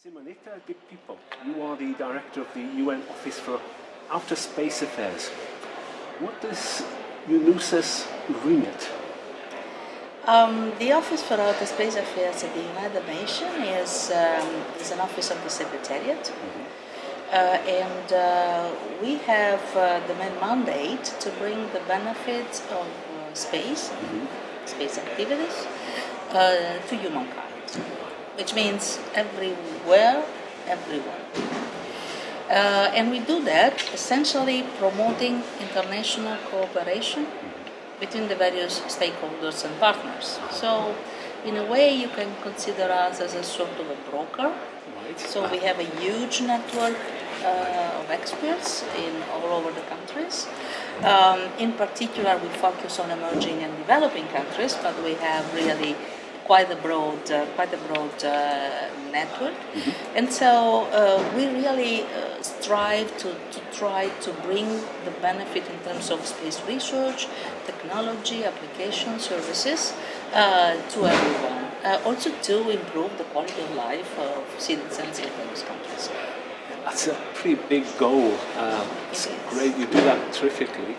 Simonetta Di Pippo, you are the director of the UN Office for Outer Space Affairs. What is UNOOSA's remit? The Office for Outer Space Affairs at the United Nations is an office of the Secretariat, and we have the main mandate to bring the benefits of space activities, to humankind, which means everywhere, everyone. And we do that essentially promoting international cooperation between the various stakeholders and partners. So, in a way, you can consider us as a sort of a broker. Right. So we have a huge network of experts in all over the countries. In particular, we focus on emerging and developing countries, but we have really quite a broad network. And so we really strive to try to bring the benefit in terms of space research, technology, application services to everyone. Also to improve the quality of life of citizens in those countries. That's a pretty big goal. It's great, you do that terrifically.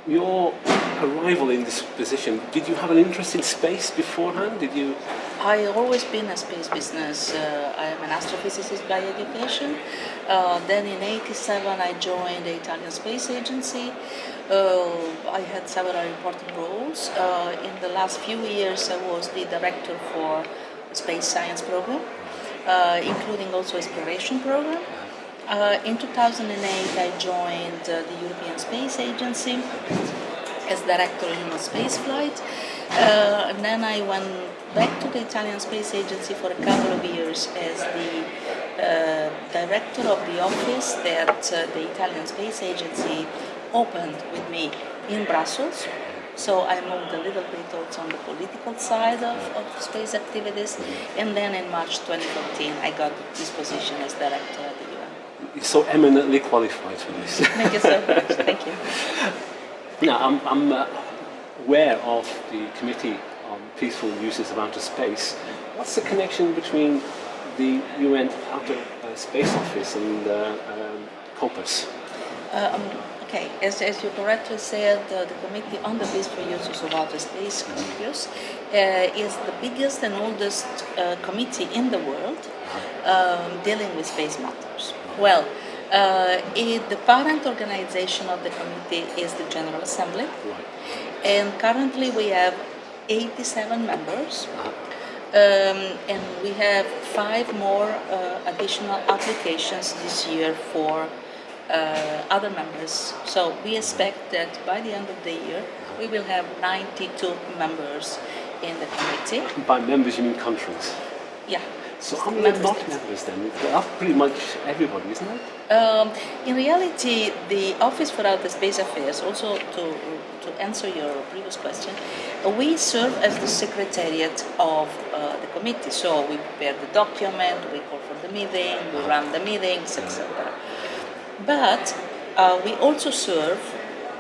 Your arrival in this position, did you have an interest in space beforehand? I always been a space business. I am an astrophysicist by education. Then in '87 I joined the Italian Space Agency. I had several important roles. In the last few years I was the director for the Space Science Program, including also exploration program. In 2008 I joined the European Space Agency as director of space flight, and then I went back to the Italian Space Agency for a couple of years as the director of the office that the Italian Space Agency opened with me in Brussels. So I moved a little bit also on the political side of space activities, and then in March 2014 I got this position as director at the UN. You're so eminently qualified for this. Thank you so much. Thank you. Now, I'm aware of the Committee on Peaceful Uses of Outer Space. What's the connection between the UN Outer Space Office and COPUS? Okay, as you correctly said, the Committee on the Peaceful Uses of Outer Space, COPUS, is the biggest and oldest committee in the world dealing with space matters. Well, the parent organization of the committee is the General Assembly, and currently we have 87 members, and we have 5 more additional applications this year for other members. So we expect that by the end of the year we will have 92 members in the committee. By members you mean countries? Yeah. So how many are not members then? That's pretty much everybody, isn't it? In reality, the Office for Outer Space Affairs, also to answer your previous question, we serve as the secretariat of the committee. So we prepare the document, we call for the meeting, we run the meetings, etc. But we also serve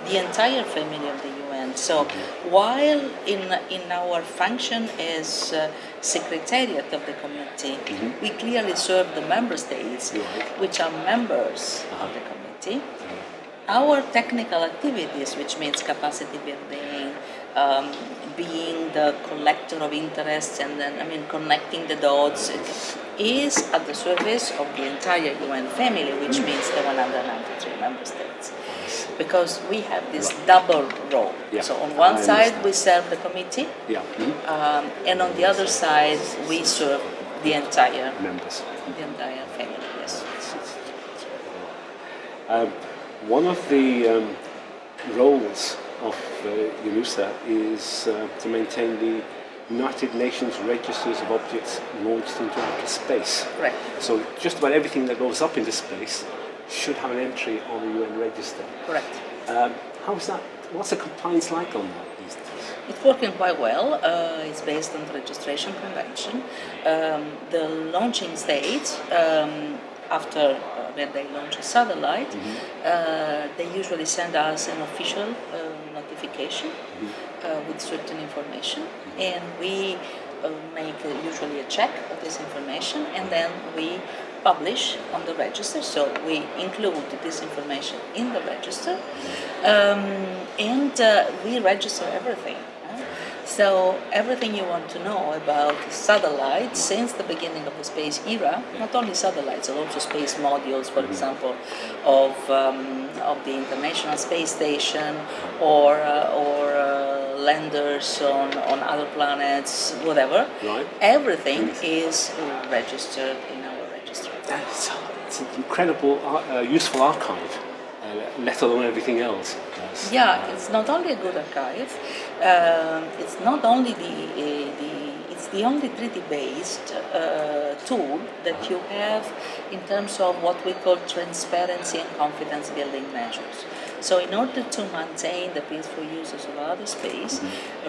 the entire family of the UN. So while in our function as secretariat of the committee, we clearly serve the member states, which are members of the committee. Our technical activities, which means capacity building, being the collector of interests, and then connecting the dots, is at the service of the entire UN family, which means the 193 member states. Because we have this double role. So on one side we serve the committee, and on the other side we serve the entire members, the entire family. Yes. One of the roles of UNOOSA is to maintain the United Nations registers of objects launched into outer space. Right. So just about everything that goes up into space should have an entry on the UN register. Correct. How is that? What's the compliance like on that these days? It's working quite well. It's based on the registration convention. The launching states, after when they launch a satellite, they usually send us an official notification with certain information, and we make usually a check of this information, and then we publish on the register. So we include this information in the register, and we register everything. So everything you want to know about satellites since the beginning of the space era, not only satellites, but also space modules, for example, of the International Space Station, or landers on other planets, whatever. Right. Everything is registered in our registry. It's an incredible, useful archive, let alone everything else. Yeah, it's not only a good archive. It's not only it's the only treaty-based tool that you have in terms of what we call transparency and confidence-building measures. So, in order to maintain the peaceful uses of outer space,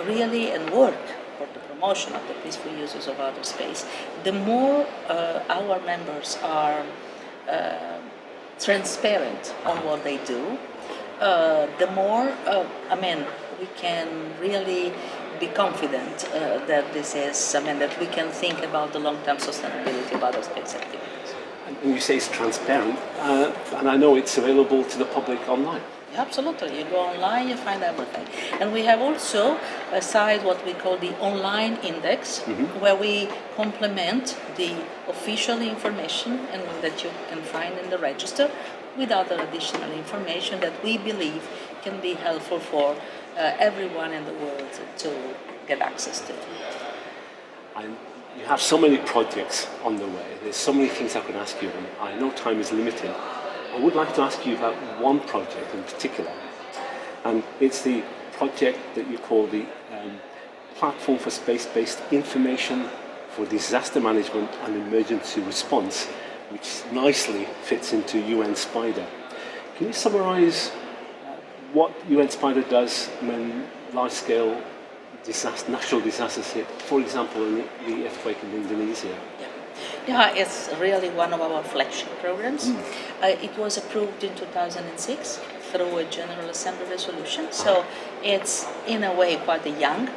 really, and work for the promotion of the peaceful uses of outer space, the more our members are transparent on what they do, the more, we can really be confident that this is, that we can think about the long-term sustainability of other space activities. And you say it's transparent, and I know it's available to the public online. Absolutely, you go online, you find everything. And we have also a site, what we call the online index, where we complement the official information and that you can find in the register with other additional information that we believe can be helpful for everyone in the world to get access to. And you have so many projects on the way. There's so many things I could ask you, and I know time is limited. I would like to ask you about one project in particular, and it's the project that you call the Platform for Space-Based Information for Disaster Management and Emergency Response, which nicely fits into UN SPIDER. Can you summarize what UN SPIDER does when large-scale natural disasters hit, for example, in the earthquake in Indonesia? Yeah, it's really one of our flagship programs. It was approved in 2006 through a General Assembly resolution, so it's in a way quite a young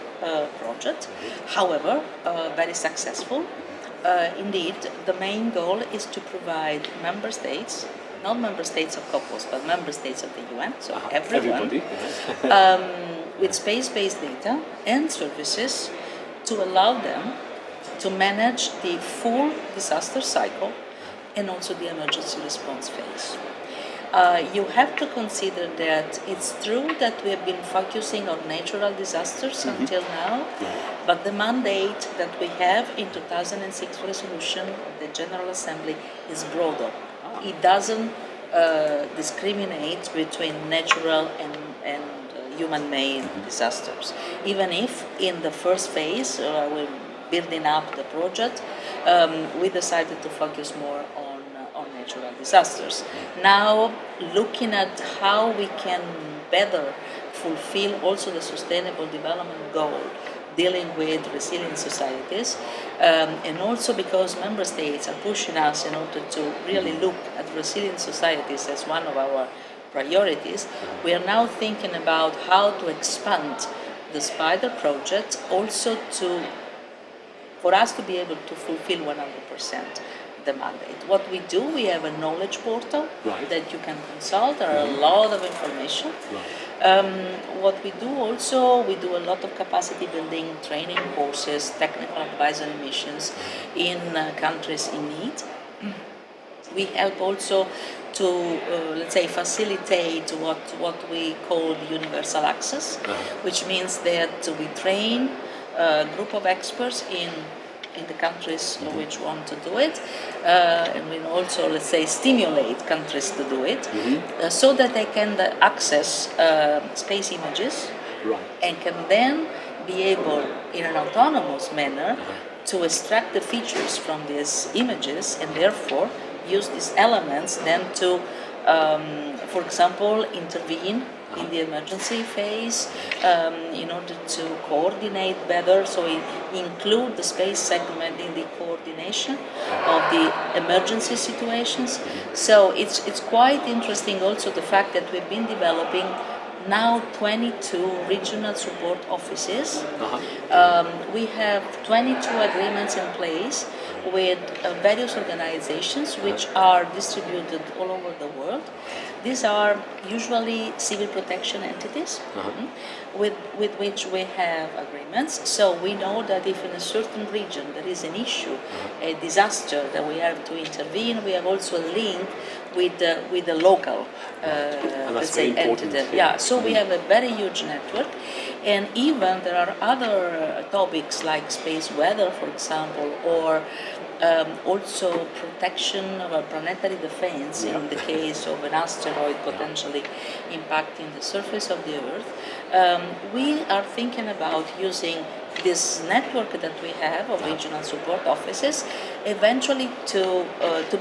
project, however, very successful. Indeed, the main goal is to provide member states, not member states of COPOS, but member states of the UN, so everyone, with space-based data and services to allow them to manage the full disaster cycle and also the emergency response phase. You have to consider that it's true that we have been focusing on natural disasters until now, but the mandate that we have in 2006 resolution of the General Assembly is broader. It doesn't discriminate between natural and human-made disasters. Even if in the first phase, we're building up the project, we decided to focus more on natural disasters. Now, looking at how we can better fulfill also the Sustainable Development Goal, dealing with resilient societies, and also because member states are pushing us in order to really look at resilient societies as one of our priorities, we are now thinking about how to expand the SPIDER project also for us to be able to fulfill 100% the mandate. What we do, we have a knowledge portal that you can consult. There are a lot of information. What we do also, we do a lot of capacity building, training courses, technical advisory missions in countries in need. We help also to, let's say, facilitate what we call universal access, which means that we train a group of experts in the countries which want to do it, and we also, let's say, stimulate countries to do it, so that they can access space images and can then be able, in an autonomous manner, to extract the features from these images and therefore use these elements then to, for example, intervene in the emergency phase in order to coordinate better, so include the space segment in the coordination of the emergency situations. So it's quite interesting also the fact that we've been developing now 22 regional support offices. We have 22 agreements in place with various organizations which are distributed all over the world. These are usually civil protection entities with which we have agreements. So we know that if in a certain region there is an issue, a disaster that we have to intervene, we have also a link with the local let's say entity. Yeah, so we have a very huge network, and even there are other topics like space weather, for example, or also protection of planetary defense in the case of an asteroid potentially impacting the surface of the Earth. We are thinking about using this network that we have of regional support offices eventually to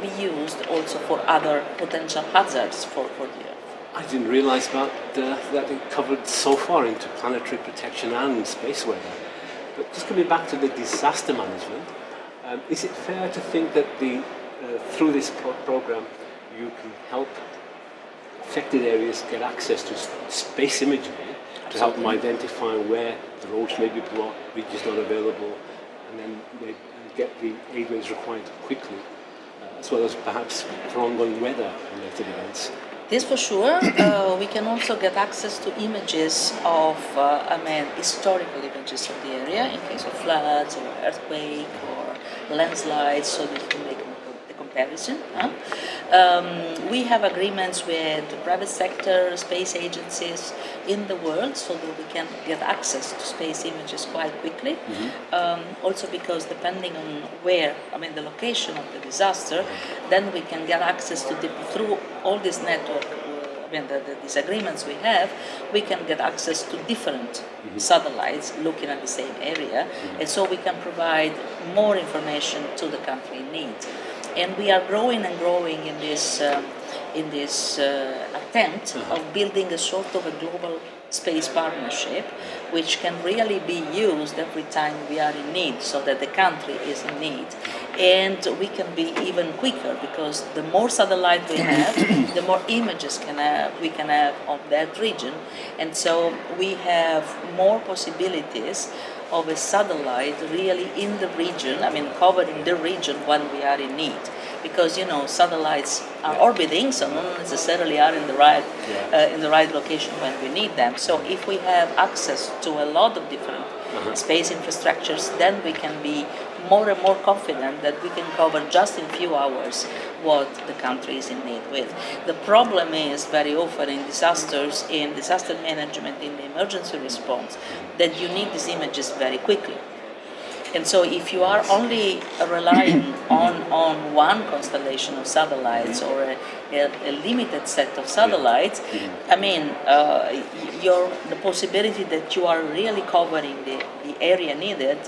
be used also for other potential hazards for the Earth. I didn't realize that it covered so far into planetary protection and space weather. But just coming back to the disaster management, is it fair to think that through this program you can help affected areas get access to space imagery to help them identify where the roads may be blocked, bridges not available, and then they get the aid ways required quickly, as well as perhaps for ongoing weather-related events? This for sure. We can also get access to images of, historical images of the area in case of floods or earthquake or landslides, so that you can make the comparison. We have agreements with the private sector, space agencies in the world, so that we can get access to space images quite quickly. Also because depending on the location of the disaster, then we can get access to through all this network. These agreements we have, we can get access to different satellites looking at the same area, and so we can provide more information to the country in need. And we are growing and growing in this attempt of building a sort of a global space partnership, which can really be used every time we are in need, so that the country is in need. And we can be even quicker, because the more satellite we have, the more images we can have of that region. And so we have more possibilities of a satellite really in the region, covering the region when we are in need. Because satellites are orbiting, so not necessarily are in the right location when we need them. So if we have access to a lot of different space infrastructures, then we can be more and more confident that we can cover just in few hours what the country is in need with. The problem is very often in disasters, in disaster management, in the emergency response, that you need these images very quickly. And so if you are only relying on one constellation of satellites or a limited set of satellites, the possibility that you are really covering the area needed,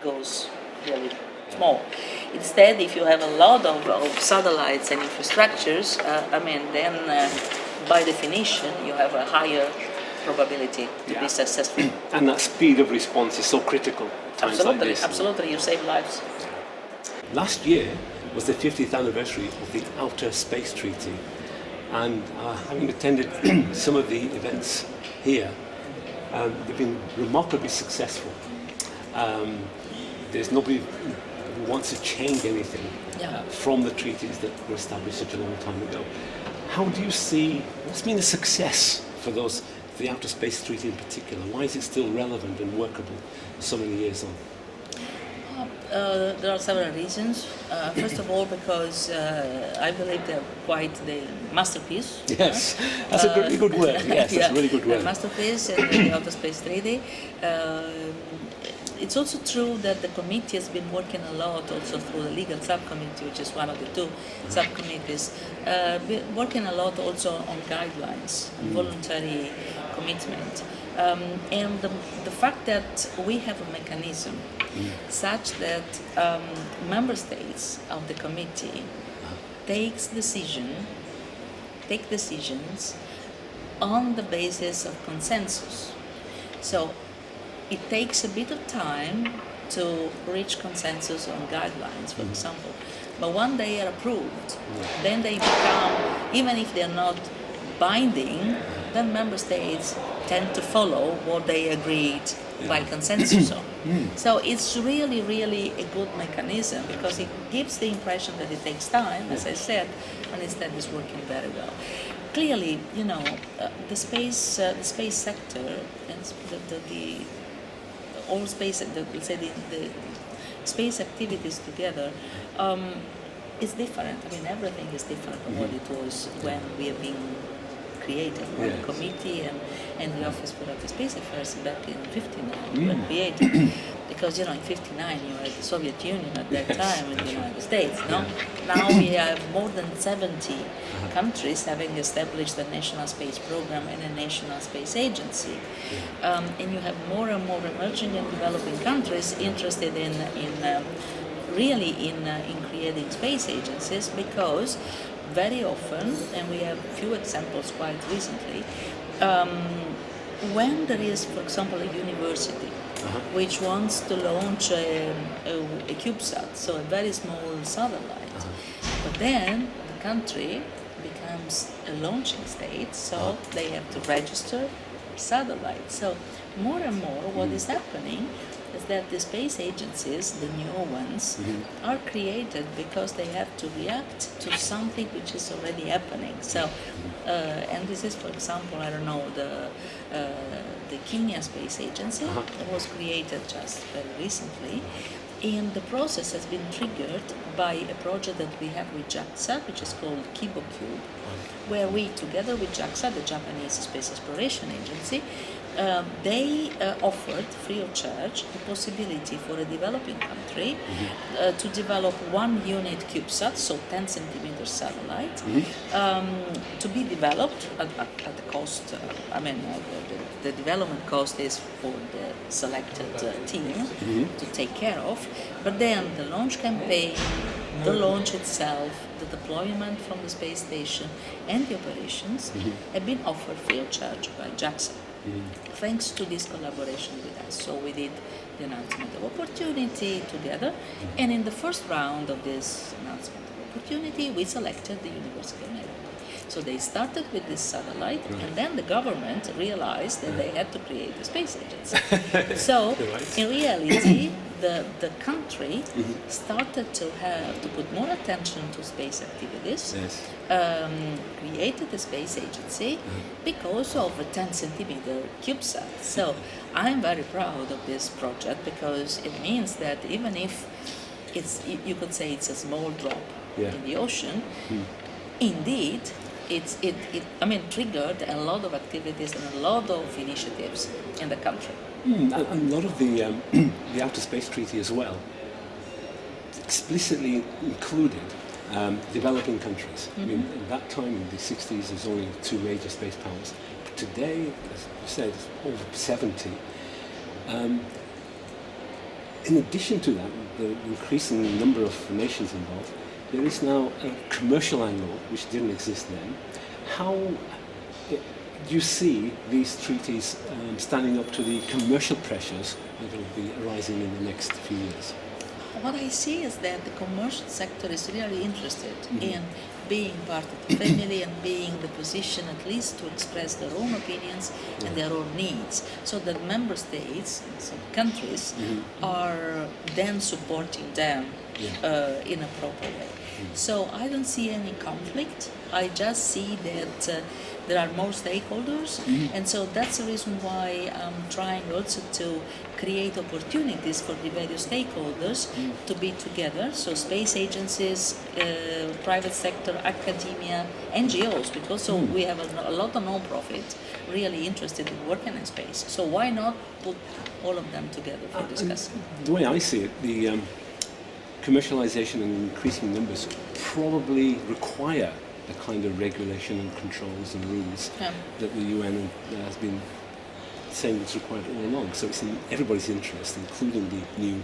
goes really small. Instead, if you have a lot of satellites and infrastructures, then by definition you have a higher probability to be successful. And that speed of response is so critical at times like this. Absolutely, you save lives. Last year was the 50th anniversary of the Outer Space Treaty, and having attended some of the events here, they've been remarkably successful. There's nobody who wants to change anything from the treaties that were established such a long time ago. How do you see, what's been a success for the Outer Space Treaty in particular? Why is it still relevant and workable so many years on? There are several reasons. First of all, because I believe they're quite the masterpiece. Yes, that's a really good word. Yes, that's a really good word. The masterpiece in the Outer Space Treaty. It's also true that the committee has been working a lot, also through the legal subcommittee, which is one of the two subcommittees, working a lot also on guidelines, and voluntary commitment. And the fact that we have a mechanism such that member states of the committee take decisions on the basis of consensus. So it takes a bit of time to reach consensus on guidelines, for example. But when they are approved, then they become, even if they're not binding, then member states tend to follow what they agreed by consensus on. So it's really, really a good mechanism because it gives the impression that it takes time, as I said, and instead it's working very well. Clearly, the space sector and all space, let's say the space activities together is different. I mean, everything is different from what it was when we have been created. When the committee and the Office for Outer Space Affairs back in '59 were created. Because in '59 you were the Soviet Union at that time in the United States. No? Now we have more than 70 countries having established a national space program and a national space agency. And you have more and more emerging and developing countries interested in creating space agencies because very often, and we have few examples quite recently, when there is, for example, a university which wants to launch a CubeSat, so a very small satellite, but then the country becomes a launching state, so they have to register satellites. So more and more what is happening is that the space agencies, the new ones, are created because they have to react to something which is already happening. So, and this is, for example, I don't know, the Kenya Space Agency that was created just very recently, and the process has been triggered by a project that we have with JAXA, which is called KiboCube, where we, together with JAXA, the Japanese Space Exploration Agency, they offered free of charge the possibility for a developing country to develop 1 unit CubeSat, so 10 centimeter satellite, to be developed at the cost. The development cost is for the selected team to take care of, but then the launch campaign, the launch itself, the deployment from the space station, and the operations have been offered free of charge by JAXA. Thanks to this collaboration with us. So we did the announcement of opportunity together, and in the first round of this announcement of opportunity, we selected the University of Nairobi. So they started with this satellite, and then the government realized that they had to create a space agency. So in reality, the country started to have to put more attention to space activities, created a space agency because of a 10 centimeter CubeSat. So I'm very proud of this project because it means that even if you could say it's a small drop in the ocean, indeed it triggered a lot of activities and a lot of initiatives in the country. And a lot of the Outer Space Treaty as well explicitly included developing countries. I mean, at that time in the 60s, there's only 2 major space powers. But today, as you said, it's over 70. In addition to that, the increasing number of nations involved, there is now a commercial angle which didn't exist then. How do you see these treaties standing up to the commercial pressures that will be arising in the next few years? What I see is that the commercial sector is really interested in being part of the family and being in the position at least to express their own opinions and their own needs, so that member states and some countries are then supporting them in a proper way. So I don't see any conflict. I just see that there are more stakeholders, and so that's the reason why I'm trying also to create opportunities for the various stakeholders to be together. So space agencies, private sector, academia, NGOs, because we have a lot of non-profit really interested in working in space. So why not put all of them together for discussing? The way I see it, the commercialization and increasing numbers probably require the kind of regulation and controls and rules that the UN has been saying it's required all along. So it's in everybody's interest, including the new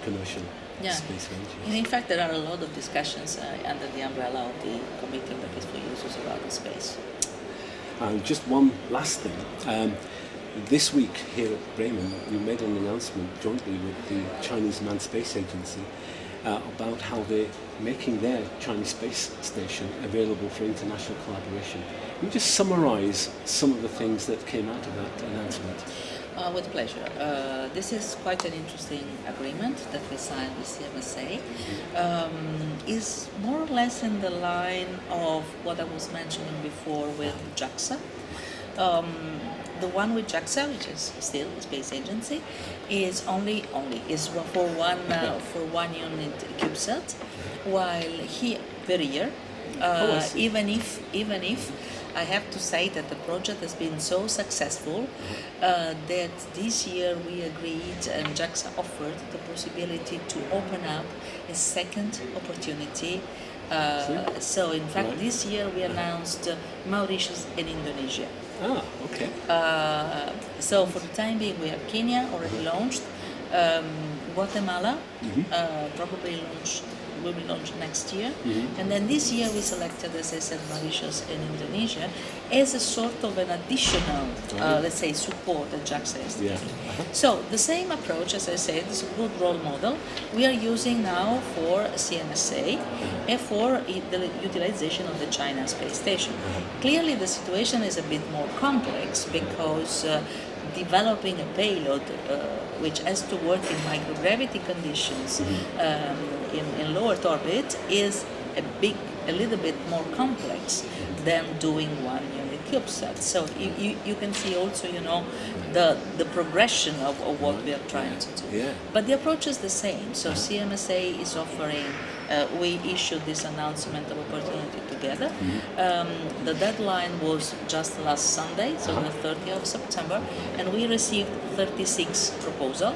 commercial space ventures. And in fact, there are a lot of discussions under the umbrella of the Committee on the Peaceful Uses of Outer Space. Just one last thing. This week here at Bremen, we made an announcement jointly with the Chinese Manned Space Agency about how they're making their Chinese space station available for international collaboration. Can you just summarize some of the things that came out of that announcement? With pleasure. This is quite an interesting agreement that we signed with CMSA. Is more or less in the line of what I was mentioning before with JAXA. The one with JAXA, which is still a space agency, is only is for one unit CubeSat, while here per year. Even if I have to say that the project has been so successful that this year we agreed and JAXA offered the possibility to open up a second opportunity. So in fact this year we announced Mauritius and Indonesia. Ah, okay. So for the time being we have Kenya already launched, Guatemala probably will be launched next year, and then this year we selected, as I said, Mauritius and Indonesia as a sort of an additional, let's say, support that JAXA is taking. So the same approach, as I said, is a good role model we are using now for CMSA and for the utilization of the China space station. Clearly the situation is a bit more complex because developing a payload which has to work in microgravity conditions in low Earth orbit is a little bit more complex than doing one unit CubeSat. So you can see also, the progression of what we are trying to do. Yeah. But the approach is the same. So CMSA is offering, we issued this announcement of opportunity together. The deadline was just last Sunday, so the 30th of September, and we received 36 proposals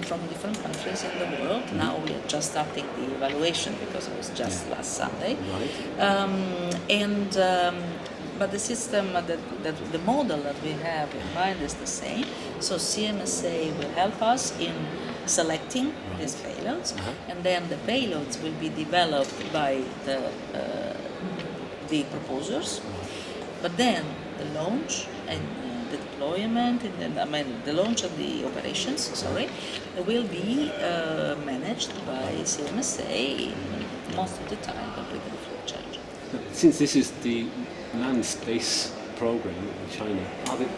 from different countries in the world. Now we are just starting the evaluation because it was just last Sunday. But the system, the model that we have in mind is the same. So CMSA will help us in selecting these payloads, and then the payloads will be developed by the proposers. But then the launch and the deployment, and then, the launch of the operations, will be managed by CMSA most of the time, completely free of charge. Since this is the manned space program in China,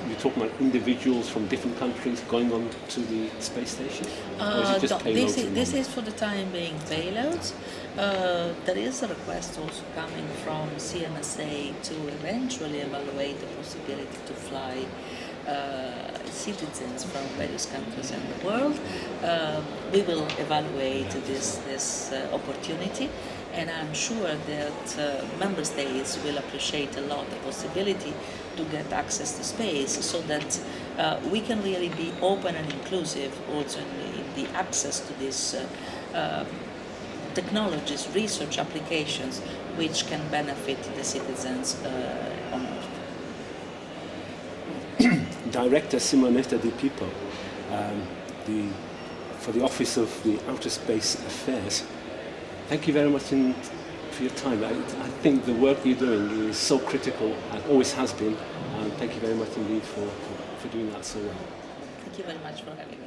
you're talking about individuals from different countries going on to the space station? Or is it just payloads? This is for the time being payloads. There is a request also coming from CMSA to eventually evaluate the possibility to fly citizens from various countries in the world. We will evaluate this opportunity, and I'm sure that member states will appreciate a lot the possibility to get access to space, so that we can really be open and inclusive also in the access to these technologies, research applications, which can benefit the citizens on Earth. Director Simonetta Di Pippo, for the Office of the Outer Space Affairs, thank you very much for your time. I think the work you're doing is so critical, and always has been, and thank you very much indeed for doing that so well. Thank you very much for having me.